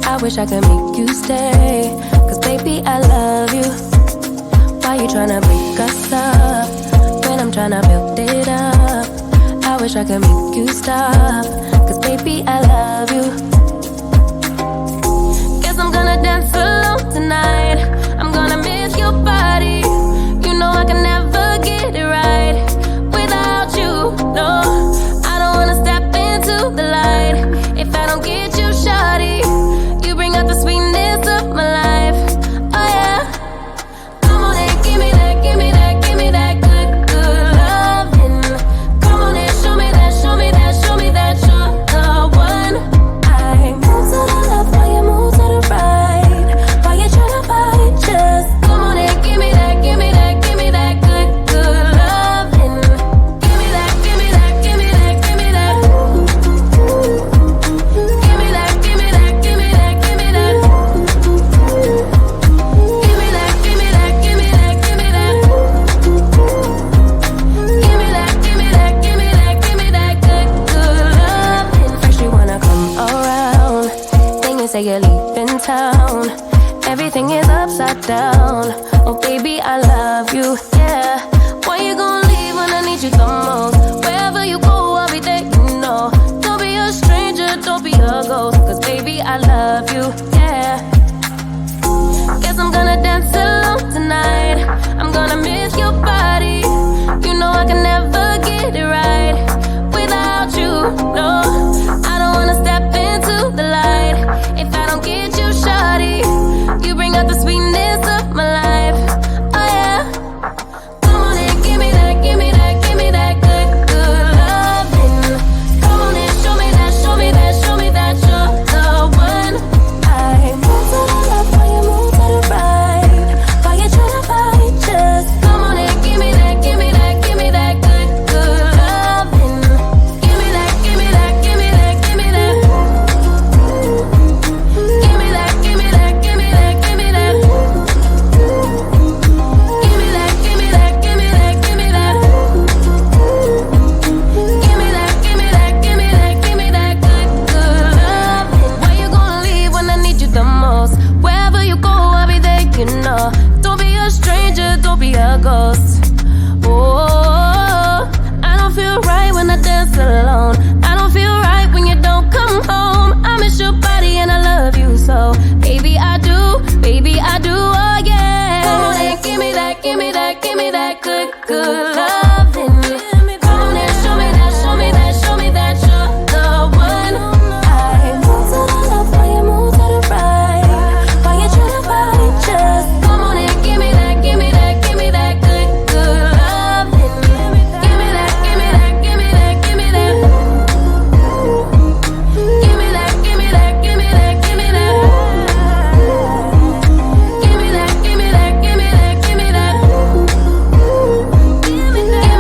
I wish I could make you stay, 'cause baby, I love you. Why you tryna break us up when I'm tryna build it up? I wish I could make you stop, 'cause baby, I love you. Guess I'm gonna dance alone tonight. I'm gonna miss your body. You know I can never get it right without you. No, I don't wanna step into the light if I don't get you, shawty. You bring out the sweetness of my life. Oh yeah. Come on and give me that, give me that, give me that good, good loving. Come on and show me that, show me that, show me that you're the one. I move to the left while you move to the right. While you tryna fight, just come on and give me that, give me that, give me that good, good loving. Give me that, give me that, give me that, give me that. Give me that, give me that, give me that, give me that. Give me that, give me that, give me that, give me that. Give me that, give me that, give me that, give me that good, good loving. First you wanna come around, then you say you're leaving town. Everything is upside down. Oh baby, I love you, yeah. Why you gonna leave when I need you the most? Wherever you go, I'll be there, you know. Don't be a stranger, don't be a ghost, 'cause baby, I love you, yeah. Guess I'm gonna dance alone tonight. I'm gonna miss your body. You know I can never get it right without you. No, I don't wanna step into the light if I don't get you, shawty. You bring out the sweetness of my life. Oh yeah. Come on and give me that, give me that, give me that good, good loving. Come on and show me that, show me that, show me that you're the one. I move to the left while you move to the right. While you tryna fight, just come on and give me that, give me that, give me that good, good loving. Give me that, give me that, give me that, give me that. Give me that, give me that, give me that, give me that. Give me that, give me that, give me that, give me that. Give me that, give me that, give me that, give me that good, good loving. Why you gonna leave when I need you the most? Wherever you go, I'll be there, you know. Don't be a stranger, don't be a ghost. Oh, I don't feel right when I dance alone. I don't feel right when you don't come home. I miss your body and I love you so. Baby, I do, oh yeah. Come on and give me that, give me that, give me that good, good loving. Come on and show me that, show me that, show me that you're the one. I move to the left while you move to the right. While you tryna fight, just come on and give me that, give me that, give me that good, good loving. Give me that, give me that, give me that, give me that. Give me that, give me that, give me that, give me that. Give me that, give me that, give me that, give me that. Give me that,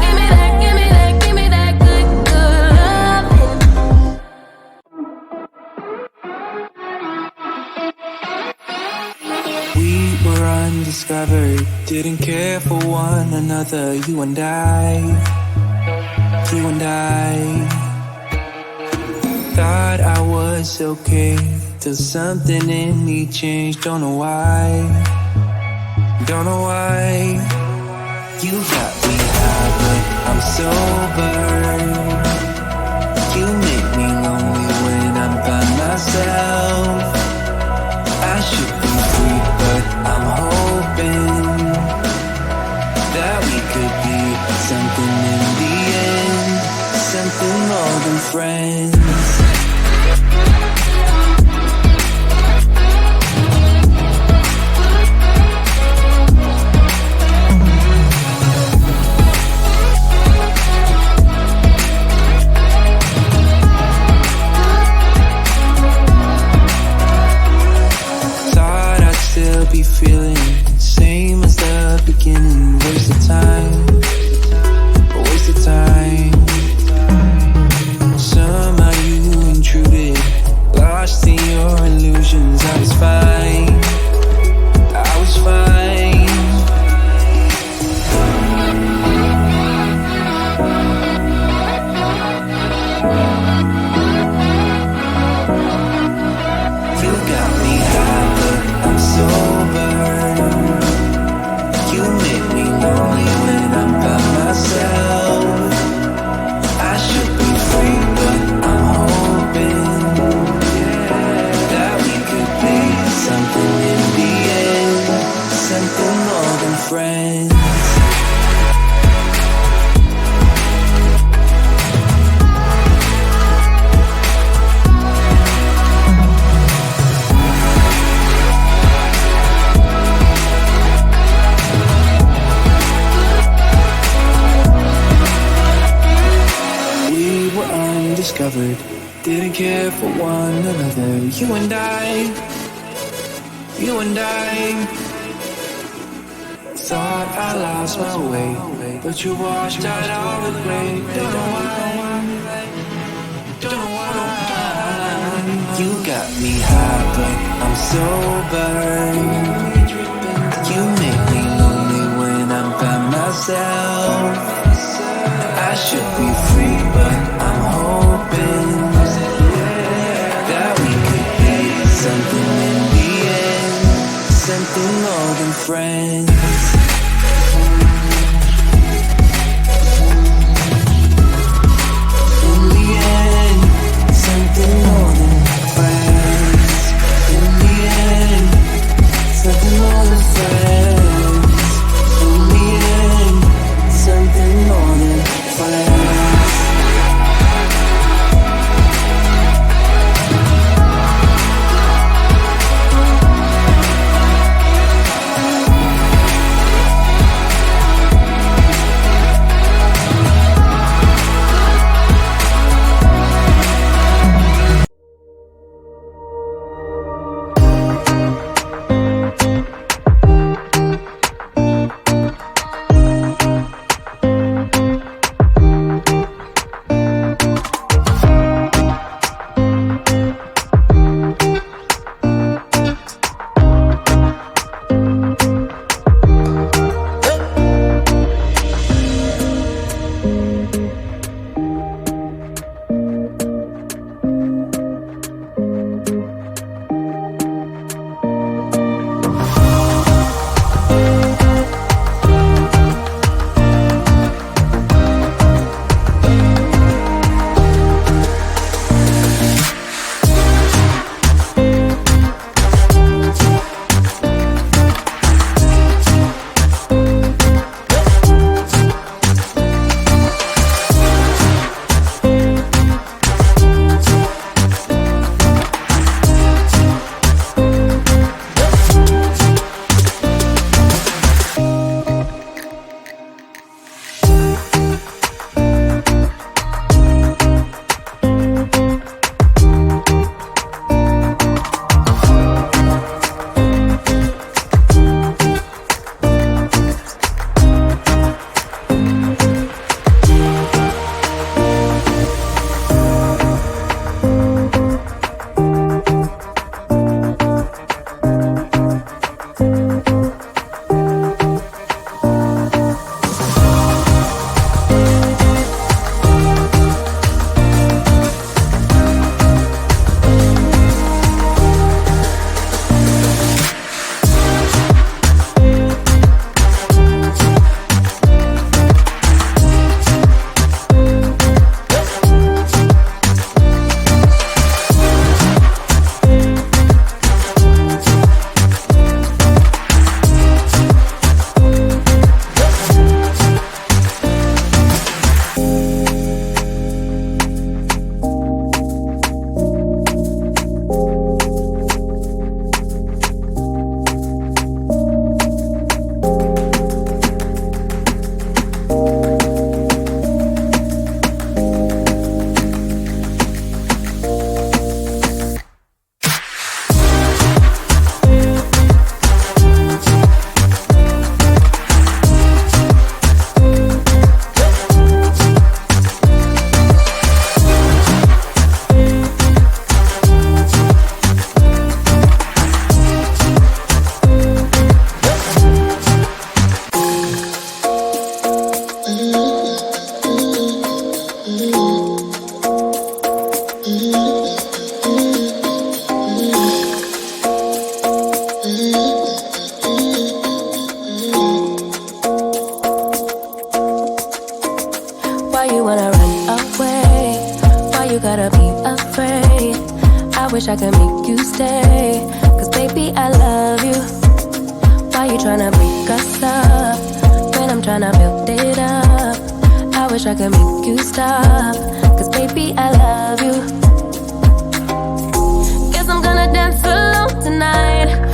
give me that, give me that, give me that good, good loving. We were undiscovered, didn't care for one another, you and I. You and I thought I was okay, till something in me changed, don't know why. Don't know why. You got me high, but I'm sober. You make me lonely when I'm by myself. I should be free, but I'm hoping that we could be something in the end, something more than friends. Still be feeling same as the beginning. Waste of time, waste of time. Somehow you intruded, lost in your illusions. I was fine, I was fine. undiscovered. Didn't care for one another. You and I thought I lost my way, but you washed out all the gray. Don't know why. You got me high, but I'm sober. You make me lonely when I'm by myself. I should be free, but I'm hoping that we could be something in the end, something more than friends. In the end, something more than friends. In the end, something more than friends. In the end, something more than friends. wish I could make you stay. Cause baby, I love you. Why you tryna break us up when I'm tryna build it up? I wish I could make you stop. Cause baby, I love you. Guess I'm gonna dance alone tonight.